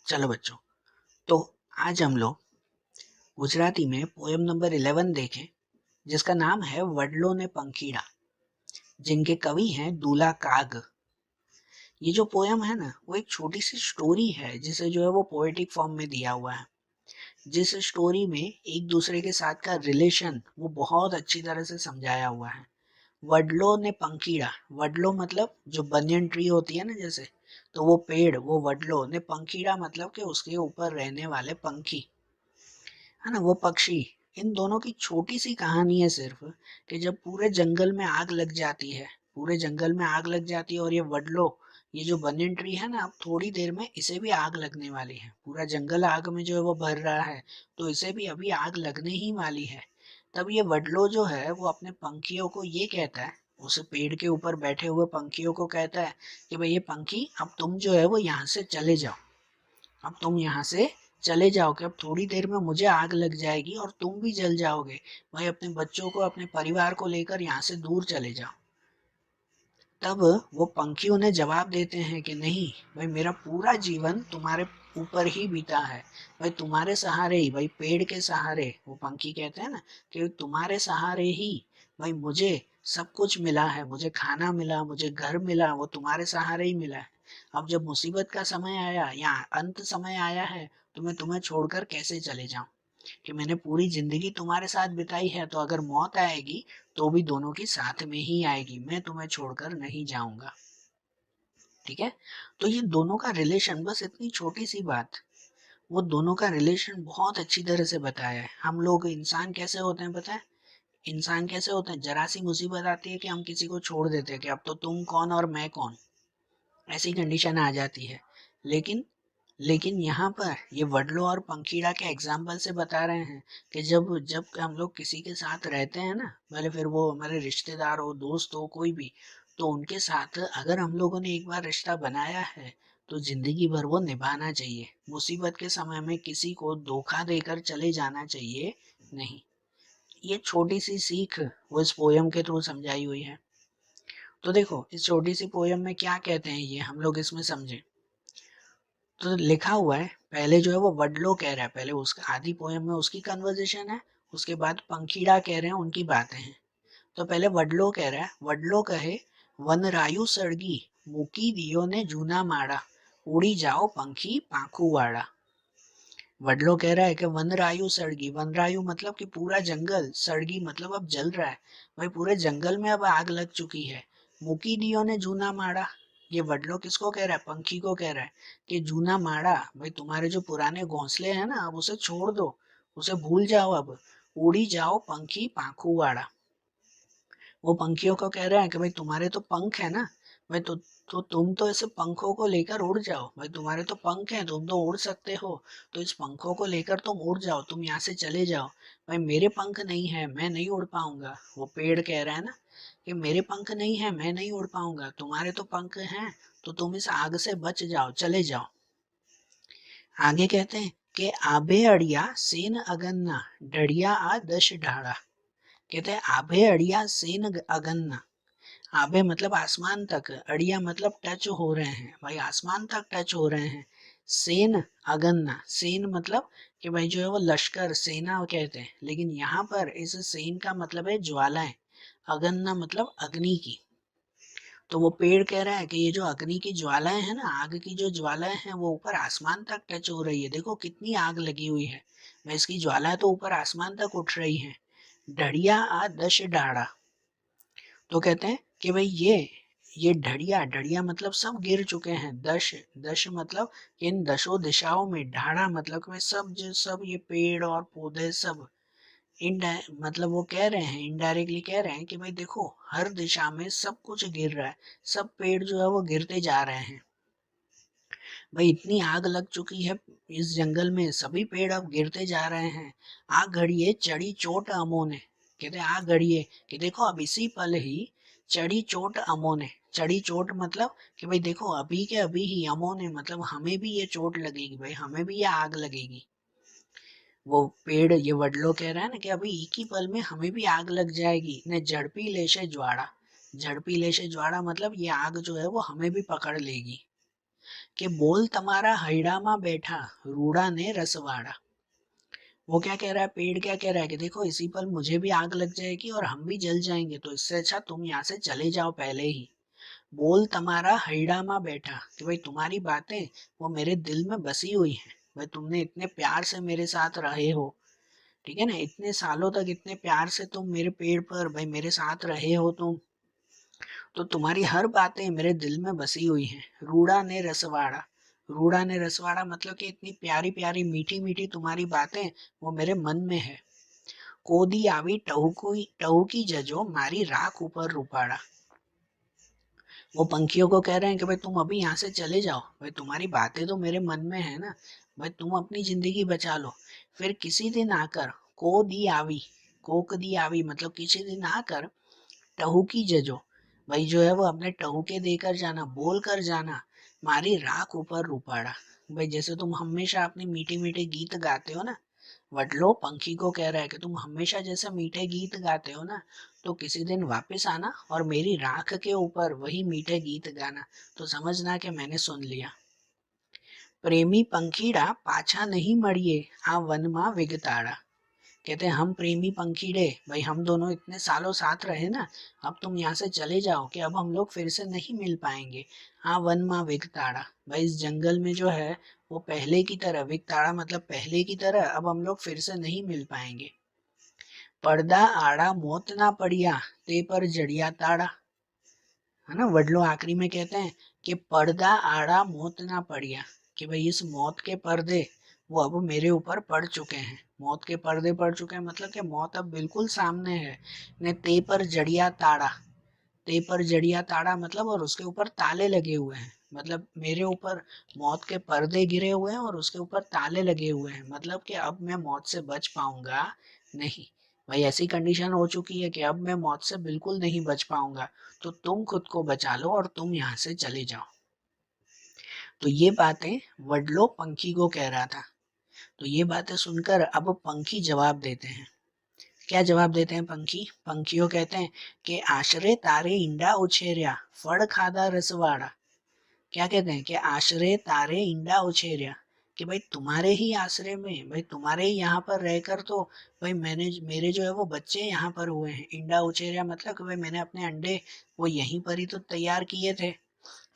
चलो बच्चों, तो आज हम लोग गुजराती में पोयम नंबर 11 देखें, जिसका नाम है वडलो ने पंखीड़ा, जिनके कवि हैं दूल्हा काग। ये जो पोयम है ना, वो एक छोटी सी स्टोरी है जिसे जो है वो पोएटिक फॉर्म में दिया हुआ है। जिस स्टोरी में एक दूसरे के साथ का रिलेशन वो बहुत अच्छी तरह से समझाया हुआ है। वडलो ने पंखीड़ा, वडलो मतलब जो बनियन ट्री होती है ना, जैसे, तो वो पेड़, वो वडलो ने पंखीड़ा मतलब कि उसके ऊपर रहने वाले पंखी, है ना, वो पक्षी। इन दोनों की छोटी सी कहानी है सिर्फ, कि जब पूरे जंगल में आग लग जाती है, पूरे जंगल में आग लग जाती है और ये वडलो, ये जो बनियन ट्री है ना, अब थोड़ी देर में इसे भी आग लगने वाली है। पूरा जंगल आग में जो है वो भर रहा है, तो इसे भी अभी आग लगने ही वाली है। तब ये वडलो जो है वो अपने पंखियों को ये कहता है, उस पेड़ के ऊपर बैठे हुए पंखियों को कहता है कि भाई ये पंखी, अब तुम जो है वो यहाँ से चले जाओ, अब तुम यहाँ से चले जाओगे, अब थोड़ी देर में मुझे आग लग जाएगी और तुम भी जल जाओगे। भाई अपने बच्चों को, अपने परिवार को लेकर यहाँ से दूर चले जाओ। तब वो पंखी उन्हें जवाब देते हैं कि नहीं भाई, मेरा पूरा जीवन तुम्हारे ऊपर ही बीता है। भाई तुम्हारे सहारे ही, भाई पेड़ के सहारे, वो पंखी कहते हैं ना कि तुम्हारे सहारे ही भाई मुझे सब कुछ मिला है, मुझे खाना मिला, मुझे घर मिला, वो तुम्हारे सहारे ही मिला है। अब जब मुसीबत का समय आया या अंत समय आया है, तो मैं तुम्हें छोड़कर कैसे चले जाऊं? कि मैंने पूरी जिंदगी तुम्हारे साथ बिताई है, तो अगर मौत आएगी तो भी दोनों की साथ में ही आएगी, मैं तुम्हें छोड़कर नहीं जाऊंगा। ठीक है। तो ये दोनों का रिलेशन, बस इतनी छोटी सी बात, वो दोनों का रिलेशन बहुत अच्छी तरह से बताया है। हम लोग इंसान कैसे होते हैं पता है? इंसान कैसे होते हैं, जरा सी मुसीबत आती है कि हम किसी को छोड़ देते हैं कि अब तो तुम कौन और मैं कौन, ऐसी कंडीशन आ जाती है। लेकिन लेकिन यहाँ पर ये वडलो और पंखीड़ा के एग्जाम्पल से बता रहे हैं कि जब जब हम लोग किसी के साथ रहते हैं ना, भले फिर वो हमारे रिश्तेदार हो, दोस्त हो, कोई भी, तो उनके साथ अगर हम लोगों ने एक बार रिश्ता बनाया है, तो जिंदगी भर वो निभाना चाहिए। मुसीबत के समय में किसी को धोखा देकर चले जाना चाहिए नहीं। ये छोटी सी सीख वो इस पोयम के थ्रू समझाई हुई है। तो देखो इस छोटी सी पोयम में क्या कहते हैं ये हम लोग इसमें समझे। तो लिखा हुआ है, पहले जो है वो वडलो कह रहा है, पहले उसका आधी पोयम में उसकी कन्वर्जेशन है, उसके बाद पंखीड़ा कह रहे हैं, उनकी बातें हैं। तो पहले वडलो कह रहा है, वडलो कहे, वनरायु सड़गी, मूकी दियो ने जूना माड़ा, उड़ी जाओ पंखी पाखू वाड़ा। वडलो कह रहा है कि वनरायु सड़गी, वनरायु मतलब कि पूरा जंगल, सड़गी मतलब अब जल रहा है, भाई पूरे जंगल में अब आग लग चुकी है। मुकी दियो ने जूना माड़ा, ये वडलो किसको कह रहा है? पंखी को कह रहा है कि जूना माड़ा, भाई तुम्हारे जो पुराने घोंसले हैं ना, अब उसे छोड़ दो, उसे भूल जाओ, अब उड़ी जाओ पंखी पाखू वाड़ा। वो पंखियों को कह रहा है कि भाई तुम्हारे तो पंख है ना, भाई तो तुम तो ऐसे पंखों को लेकर उड़ जाओ, भाई तुम्हारे तो पंख हैं, तुम तो उड़ सकते हो, तो इस पंखों को लेकर तुम उड़ जाओ, तुम यहाँ से चले जाओ। भाई मेरे पंख नहीं है, मैं नहीं उड़ पाऊंगा। वो पेड़ कह रहा है ना कि मेरे पंख नहीं है, मैं नहीं उड़ पाऊंगा, तुम्हारे तो पंख हैं, तो तुम इस आग से बच जाओ, चले जाओ। आगे कहते हैं कि आबे अड़िया सेन अगन्ना, डढ़िया आ दश ढाड़ा। कहते हैं आभे अड़िया सेन अगन्ना, आभे मतलब आसमान तक, अड़िया मतलब टच हो रहे हैं, भाई आसमान तक टच हो रहे हैं। सेन अगन्ना, सेन मतलब कि भाई जो है वो लश्कर, सेना कहते हैं, लेकिन यहाँ पर इस सेन का मतलब है ज्वालाएं, अगन्ना मतलब अग्नि की। तो वो पेड़ कह रहा है कि ये जो अग्नि की ज्वालाएं हैं ना, आग की जो ज्वालाएं हैं, वो ऊपर आसमान तक टच हो रही है, देखो कितनी आग लगी हुई है, मैं इसकी ज्वालाएं तो ऊपर आसमान तक उठ रही हैं। ढड़िया आ दश डाढ़ा, तो कहते हैं कि भाई ये ढड़िया, ढड़िया मतलब सब गिर चुके हैं, दश, दश मतलब इन दशों दिशाओं में, ढाड़ा मतलब कि भाई सब जो सब ये पेड़ और पौधे सब, मतलब वो कह रहे हैं, इनडायरेक्टली कह रहे हैं कि भाई देखो हर दिशा में सब कुछ गिर रहा है, सब पेड़ जो है वो गिरते जा रहे हैं। भाई इतनी आग लग चुकी है इस जंगल में, सभी पेड़ अब गिरते जा रहे हैं। आग घड़िए चढ़ी चोट अमोने, कहते आग घड़िए कि देखो अब इसी पल ही चढ़ी चोट अमोने, चढ़ी चोट मतलब कि भाई देखो अभी के अभी ही, अमोने मतलब हमें भी ये चोट लगेगी, भाई हमें भी ये आग लगेगी। वो पेड़, ये वडलो कह रहा है ना कि अभी एक ही पल में हमें भी आग लग जाएगी, ने झड़पी लेशे ज्वाड़ा, झड़पी लेशे ज्वाड़ा मतलब ये आग जो है वो हमें भी पकड़ लेगी। कि बोल तुम्हारा हैड़ा में बैठा रूड़ा ने रसवाड़ा। वो क्या कह रहा है, पेड़ क्या कह रहा है कि देखो इसी पर मुझे भी आग लग जाएगी और हम भी जल जाएंगे, तो इससे अच्छा तुम यहाँ से चले जाओ पहले ही। बोल तुम्हारा हैड़ा में बैठा, कि भाई तुम्हारी बातें वो मेरे दिल में बसी हुई हैं। भाई तुमने इतने प्यार से मेरे साथ रहे हो, ठीक है ना, इतने सालों तक इतने प्यार से तुम मेरे पेड़ पर भाई मेरे साथ रहे हो तुम, तो तुम्हारी हर बातें मेरे दिल में बसी हुई हैं। रूड़ा ने रसवाड़ा, रूड़ा ने रसवाड़ा मतलब कि इतनी प्यारी प्यारी मीठी मीठी तुम्हारी बातें वो मेरे मन में है। कोदी आवी टहू की जजो मारी राख ऊपर रुपाड़ा। वो पंखियों को कह रहे हैं कि भाई तुम अभी यहाँ से चले जाओ, भाई तुम्हारी बातें तो मेरे मन में है ना, भाई तुम अपनी जिंदगी बचा लो। फिर किसी दिन आकर को दी आवी, कोक दी आवी मतलब किसी दिन आकर टहू की जजो, भाई जो है वो अपने टहू के देकर जाना, बोल कर जाना, मारी राख ऊपर रुपाड़ा। भाई जैसे तुम हमेशा अपनी मीठी मीठी गीत गाते हो ना, वडलो पंखी को कह रहा है कि तुम हमेशा जैसे मीठे गीत गाते हो ना, तो किसी दिन वापस आना और मेरी राख के ऊपर वही मीठे गीत गाना, तो समझना कि मैंने सुन लिया। प्रेमी पंखीड़ा पाछा नहीं मरिए आ वन मा विगताड़ा। कहते हैं हम प्रेमी पंखीड़े, भाई हम दोनों इतने सालों साथ रहे ना, अब तुम यहाँ से चले जाओ कि अब हम लोग फिर से नहीं मिल पाएंगे। हाँ वन माँ विगताड़ा, भाई इस जंगल में जो है वो पहले की तरह, विगताड़ा मतलब पहले की तरह अब हम लोग फिर से नहीं मिल पाएंगे। पर्दा आड़ा मौत ना पड़िया ते पर जड़िया ताड़ा, है ना, वडलो आखिरी में कहते हैं कि पर्दा आड़ा मौत ना पड़िया, कि भाई इस मौत के पर्दे वो अब मेरे ऊपर पड़ चुके हैं। मौत के पर्दे पड़ चुके हैं मतलब कि मौत अब बिल्कुल सामने है। ने ते पर जड़िया ताड़ा, ते पर जड़िया ताड़ा मतलब और उसके ऊपर ताले लगे हुए हैं, मतलब मेरे ऊपर मौत के पर्दे गिरे हुए हैं और उसके ऊपर ताले लगे हुए हैं, मतलब कि अब मैं मौत से बच पाऊंगा नहीं। भाई ऐसी कंडीशन हो चुकी है कि अब मैं मौत से बिल्कुल नहीं बच पाऊंगा, तो तुम खुद को बचा लो और तुम यहाँ से चले जाओ। तो ये बातें वडलो पंखी को कह रहा था। तो ये बातें सुनकर अब पंखी जवाब देते हैं। क्या जवाब देते हैं पंखी? पंखियों कहते हैं कि आश्रय तारे इंडा उछेरिया फड़ खादा रसवाड़ा। क्या कहते हैं कि आश्रय तारे इंडा उछेरिया, कि भाई तुम्हारे ही आश्रय में, भाई तुम्हारे ही यहाँ पर रहकर तो भाई मैंने मेरे जो है वो बच्चे यहाँ पर हुए हैं। इंडा उछेरिया मतलब कि भाई मैंने अपने अंडे वो यहीं पर ही तो तैयार किए थे।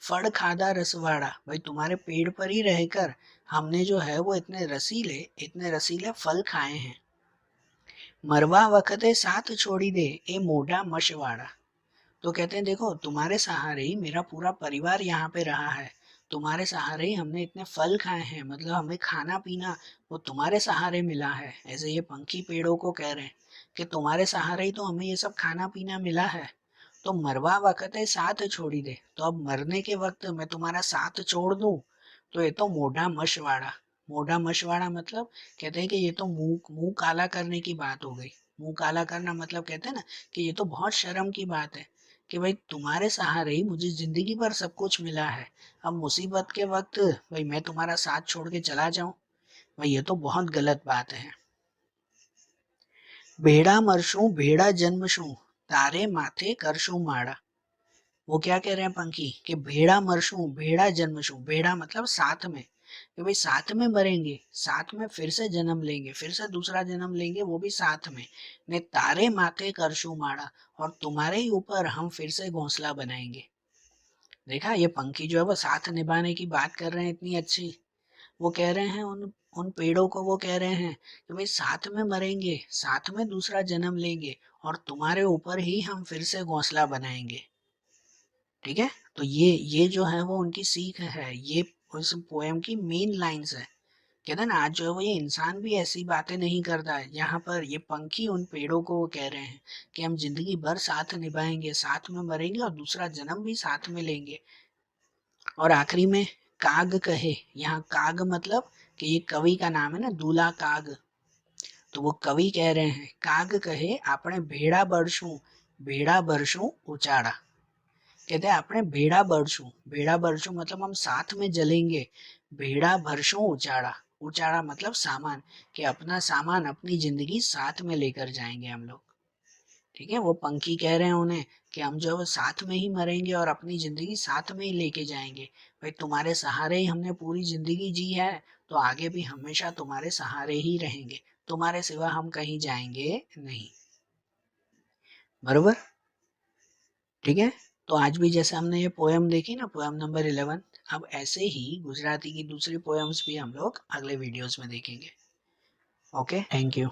फड़ खादा रसवाड़ा, भाई तुम्हारे पेड़ पर ही रहकर हमने जो है वो इतने रसीले फल खाए हैं। मरवा वखते साथ छोड़ी दे ए मोढ़ा मशवाड़ा। तो कहते हैं देखो तुम्हारे सहारे ही मेरा पूरा परिवार यहाँ पे रहा है, तुम्हारे सहारे ही हमने इतने फल खाए हैं, मतलब हमें खाना पीना वो तुम्हारे सहारे मिला है। ऐसे ये पंखी पेड़ों को कह रहे हैं कि तुम्हारे सहारे ही तो हमें ये सब खाना पीना मिला है। तो मरवा वक्त है साथ छोड़ी दे, तो अब मरने के वक्त मैं तुम्हारा साथ छोड़ दूं, तो ये तो मोढ़ा मशवाड़ा। मोढ़ा मशवाड़ा मतलब कहते हैं कि ये तो मुंह मुंह काला करने की बात हो गई। मुंह काला करना मतलब कहते हैं ना कि ये तो बहुत शर्म की बात है कि भाई तुम्हारे सहारे ही मुझे जिंदगी भर सब कुछ मिला है, अब मुसीबत के वक्त भाई मैं तुम्हारा साथ छोड़ के चला जाऊं, भाई ये तो बहुत गलत बात है। भेड़ा मरशू भेड़ा जन्मशू तारे माथे करशू माड़ा। वो क्या कह रहे हैं पंखी कि भेड़ा मरशू भेड़ा जन्मशू, भेड़ा मतलब साथ में, कि भाई साथ में मरेंगे, साथ में फिर से जन्म लेंगे, फिर से दूसरा जन्म लेंगे वो भी साथ में। ने तारे माथे करशू माड़ा, और तुम्हारे ही ऊपर हम फिर से घोंसला बनाएंगे। देखा ये पंखी जो है वो साथ निभाने की बात कर रहे हैं इतनी अच्छी। वो कह रहे हैं उन उन पेड़ों को, वो कह रहे हैं कि भाई साथ में मरेंगे, साथ में दूसरा जन्म लेंगे, और तुम्हारे ऊपर ही हम फिर से घोंसला बनाएंगे। ठीक है, तो ये जो है वो उनकी सीख है, ये उस पोएम की मेन लाइंस है। कहते हैं ना आज जो है वो ये इंसान भी ऐसी बातें नहीं करता है, यहाँ पर ये पंखी उन पेड़ों को वो कह रहे हैं कि हम जिंदगी भर साथ निभाएंगे, साथ में मरेंगे और दूसरा जन्म भी साथ में लेंगे। और आखिरी में काग कहे, यहाँ काग मतलब कि ये कवि का नाम है ना, दूल्हा काग। तो वो कवि कह रहे हैं काग कहे आपने भेड़ा बरसू उचाड़ा। कहते हैं आपने भेड़ा बरसू मतलब हम साथ में जलेंगे, भेड़ा भरसू उचाड़ा, उचाड़ा मतलब सामान, कि अपना सामान अपनी जिंदगी साथ में लेकर जाएंगे हम लोग। ठीक है, वो पंखी कह रहे हैं उन्हें कि हम जो है साथ में ही मरेंगे और अपनी जिंदगी साथ में ही लेके जाएंगे। भाई तुम्हारे सहारे ही हमने पूरी जिंदगी जी है, तो आगे भी हमेशा तुम्हारे सहारे ही रहेंगे, तुम्हारे सिवा हम कहीं जाएंगे नहीं। बरोबर, ठीक है। तो आज भी जैसे हमने ये पोयम देखी ना, पोयम नंबर 11, अब ऐसे ही गुजराती की दूसरी पोयम्स भी हम लोग अगले वीडियोस में देखेंगे। Okay, thank you.